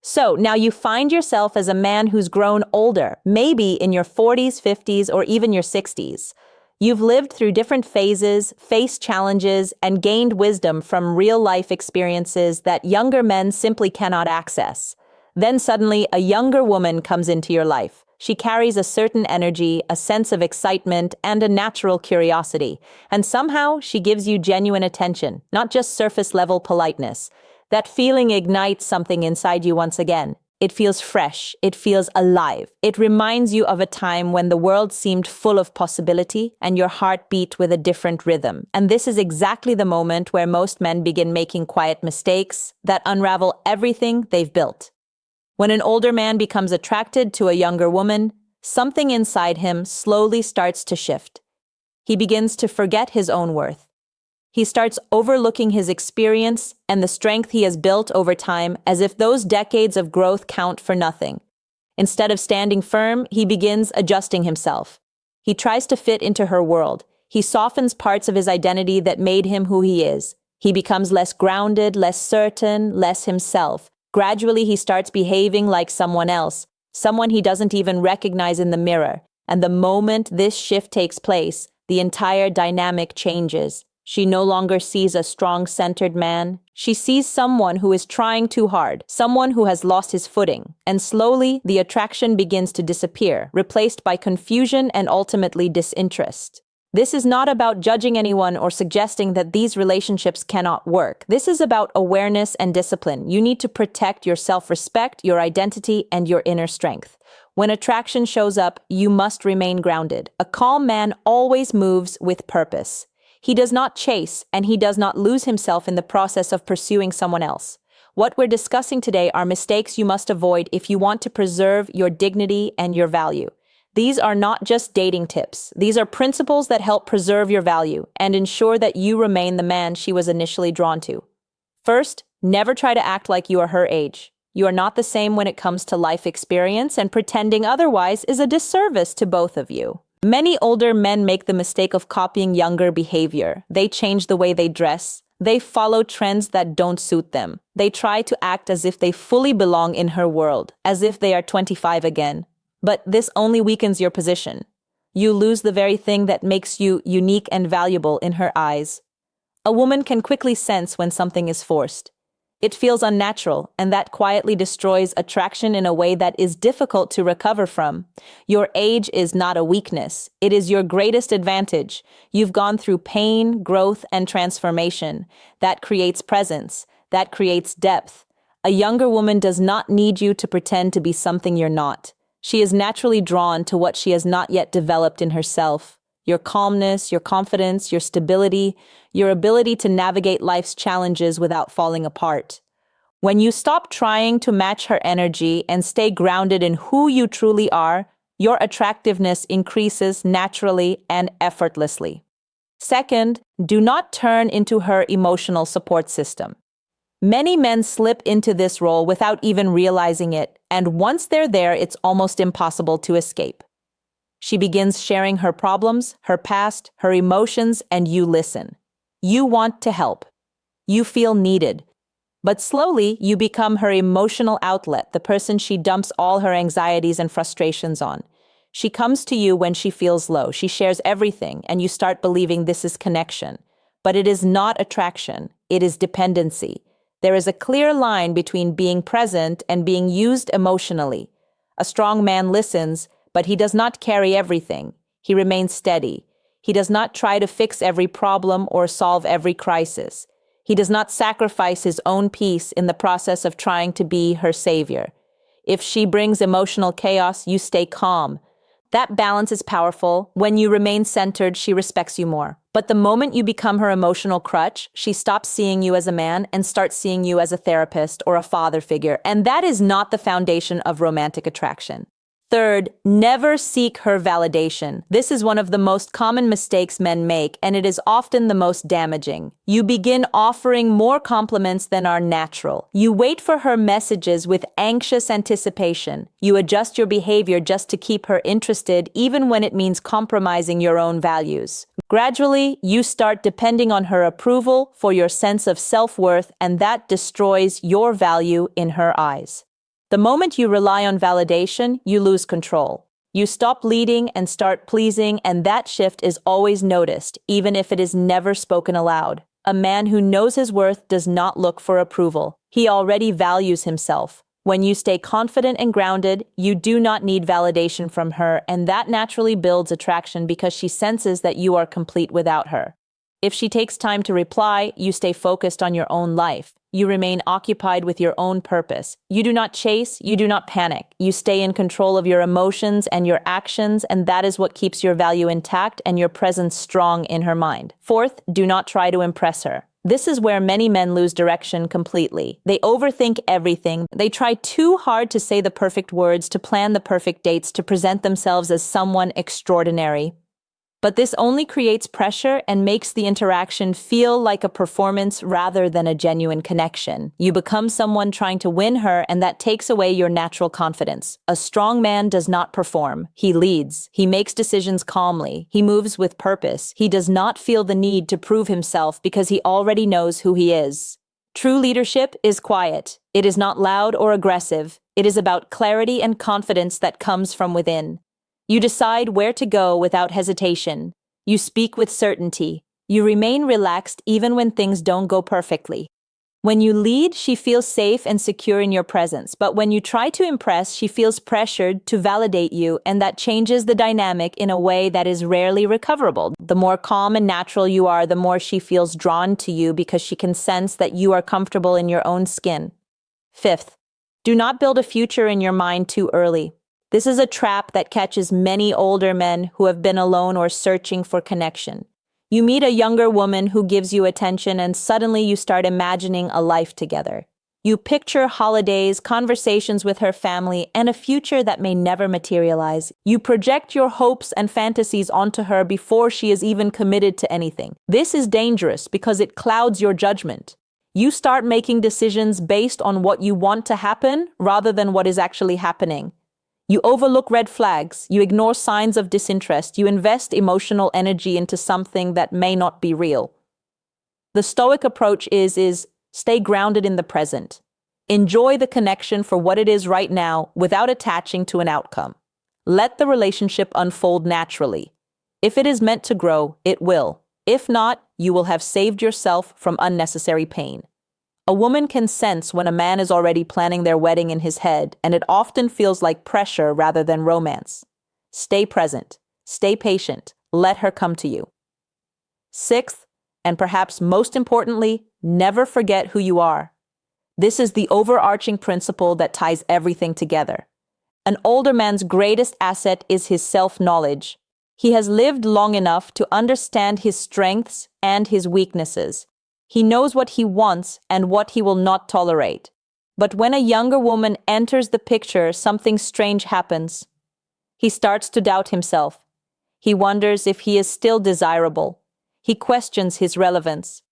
So now you find yourself as a man who's grown older, maybe in your 40s, 50s, or even your 60s. You've lived through different phases, faced challenges, and gained wisdom from real-life experiences that younger men simply cannot access. Then suddenly, a younger woman comes into your life. She carries a certain energy, a sense of excitement, and a natural curiosity. And somehow, she gives you genuine attention, not just surface-level politeness. That feeling ignites something inside you once again. It feels fresh. It feels alive. It reminds you of a time when the world seemed full of possibility and your heart beat with a different rhythm. And this is exactly the moment where most men begin making quiet mistakes that unravel everything they've built. When an older man becomes attracted to a younger woman, something inside him slowly starts to shift. He begins to forget his own worth. He starts overlooking his experience and the strength he has built over time as if those decades of growth count for nothing. Instead of standing firm, he begins adjusting himself. He tries to fit into her world. He softens parts of his identity that made him who he is. He becomes less grounded, less certain, less himself. Gradually, he starts behaving like someone else, someone he doesn't even recognize in the mirror. And the moment this shift takes place, the entire dynamic changes. She no longer sees a strong, centered man. She sees someone who is trying too hard, someone who has lost his footing. And slowly, the attraction begins to disappear, replaced by confusion and ultimately disinterest. This is not about judging anyone or suggesting that these relationships cannot work. This is about awareness and discipline. You need to protect your self-respect, your identity, and your inner strength. When attraction shows up, you must remain grounded. A calm man always moves with purpose. He does not chase, and he does not lose himself in the process of pursuing someone else. What we're discussing today are mistakes you must avoid if you want to preserve your dignity and your value. These are not just dating tips. These are principles that help preserve your value and ensure that you remain the man she was initially drawn to. First, never try to act like you are her age. You are not the same when it comes to life experience, and pretending otherwise is a disservice to both of you. Many older men make the mistake of copying younger behavior. They change the way they dress. They follow trends that don't suit them. They try to act as if they fully belong in her world, as if they are 25 again. But this only weakens your position. You lose the very thing that makes you unique and valuable in her eyes. A woman can quickly sense when something is forced. It feels unnatural, and that quietly destroys attraction in a way that is difficult to recover from. Your age is not a weakness. It is your greatest advantage. You've gone through pain, growth, and transformation. That creates presence. That creates depth. A younger woman does not need you to pretend to be something you're not. She is naturally drawn to what she has not yet developed in herself. Your calmness, your confidence, your stability, your ability to navigate life's challenges without falling apart. When you stop trying to match her energy and stay grounded in who you truly are, your attractiveness increases naturally and effortlessly. Second, do not turn into her emotional support system. Many men slip into this role without even realizing it, and once they're there, it's almost impossible to escape. She begins sharing her problems, her past, her emotions, and you listen. You want to help. You feel needed. But slowly, you become her emotional outlet, the person she dumps all her anxieties and frustrations on. She comes to you when she feels low. She shares everything, and you start believing this is connection. But it is not attraction. It is dependency. There is a clear line between being present and being used emotionally. A strong man listens, but he does not carry everything. He remains steady. He does not try to fix every problem or solve every crisis. He does not sacrifice his own peace in the process of trying to be her savior. If she brings emotional chaos, you stay calm. That balance is powerful. When you remain centered, she respects you more. But the moment you become her emotional crutch, she stops seeing you as a man and starts seeing you as a therapist or a father figure. And that is not the foundation of romantic attraction. Third, never seek her validation. This is one of the most common mistakes men make, and it is often the most damaging. You begin offering more compliments than are natural. You wait for her messages with anxious anticipation. You adjust your behavior just to keep her interested, even when it means compromising your own values. Gradually, you start depending on her approval for your sense of self-worth, and that destroys your value in her eyes. The moment you rely on validation, you lose control. You stop leading and start pleasing, and that shift is always noticed, even if it is never spoken aloud. A man who knows his worth does not look for approval. He already values himself. When you stay confident and grounded, you do not need validation from her, and that naturally builds attraction because she senses that you are complete without her. If she takes time to reply, you stay focused on your own life. You remain occupied with your own purpose. You do not chase, you do not panic. You stay in control of your emotions and your actions, and that is what keeps your value intact and your presence strong in her mind. Fourth, do not try to impress her. This is where many men lose direction completely. They overthink everything. They try too hard to say the perfect words, to plan the perfect dates, to present themselves as someone extraordinary. But this only creates pressure and makes the interaction feel like a performance rather than a genuine connection. You become someone trying to win her, and that takes away your natural confidence. A strong man does not perform. He leads. He makes decisions calmly. He moves with purpose. He does not feel the need to prove himself because he already knows who he is. True leadership is quiet. It is not loud or aggressive. It is about clarity and confidence that comes from within. You decide where to go without hesitation. You speak with certainty. You remain relaxed even when things don't go perfectly. When you lead, she feels safe and secure in your presence. But when you try to impress, she feels pressured to validate you, and that changes the dynamic in a way that is rarely recoverable. The more calm and natural you are, the more she feels drawn to you because she can sense that you are comfortable in your own skin. Fifth, do not build a future in your mind too early. This is a trap that catches many older men who have been alone or searching for connection. You meet a younger woman who gives you attention, and suddenly you start imagining a life together. You picture holidays, conversations with her family, and a future that may never materialize. You project your hopes and fantasies onto her before she is even committed to anything. This is dangerous because it clouds your judgment. You start making decisions based on what you want to happen rather than what is actually happening. You overlook red flags, you ignore signs of disinterest, you invest emotional energy into something that may not be real. The Stoic approach is stay grounded in the present. Enjoy the connection for what it is right now without attaching to an outcome. Let the relationship unfold naturally. If it is meant to grow, it will. If not, you will have saved yourself from unnecessary pain. A woman can sense when a man is already planning their wedding in his head, and it often feels like pressure rather than romance. Stay present. Stay patient. Let her come to you. Sixth, and perhaps most importantly, never forget who you are. This is the overarching principle that ties everything together. An older man's greatest asset is his self-knowledge. He has lived long enough to understand his strengths and his weaknesses. He knows what he wants and what he will not tolerate. But when a younger woman enters the picture, something strange happens. He starts to doubt himself. He wonders if he is still desirable. He questions his relevance.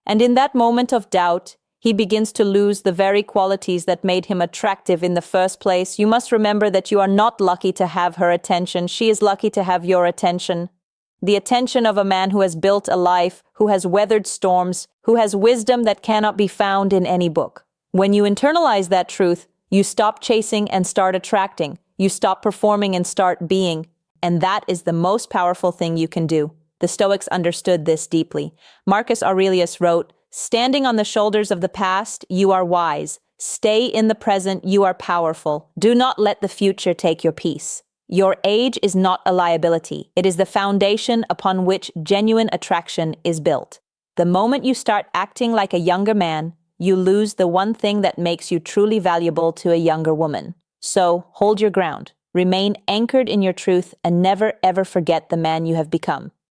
And in that moment of doubt, he begins to lose the very qualities that made him attractive in the first place. You must remember that you are not lucky to have her attention. She is lucky to have your attention. The attention of a man who has built a life, who has weathered storms, who has wisdom that cannot be found in any book. When you internalize that truth, you stop chasing and start attracting. You stop performing and start being. And that is the most powerful thing you can do. The Stoics understood this deeply. Marcus Aurelius wrote, "Standing on the shoulders of the past, you are wise. Stay in the present, you are powerful. Do not let the future take your peace." Your age is not a liability. It is the foundation upon which genuine attraction is built. The moment you start acting like a younger man, you lose the one thing that makes you truly valuable to a younger woman. So, hold your ground. Remain anchored in your truth and never ever forget the man you have become.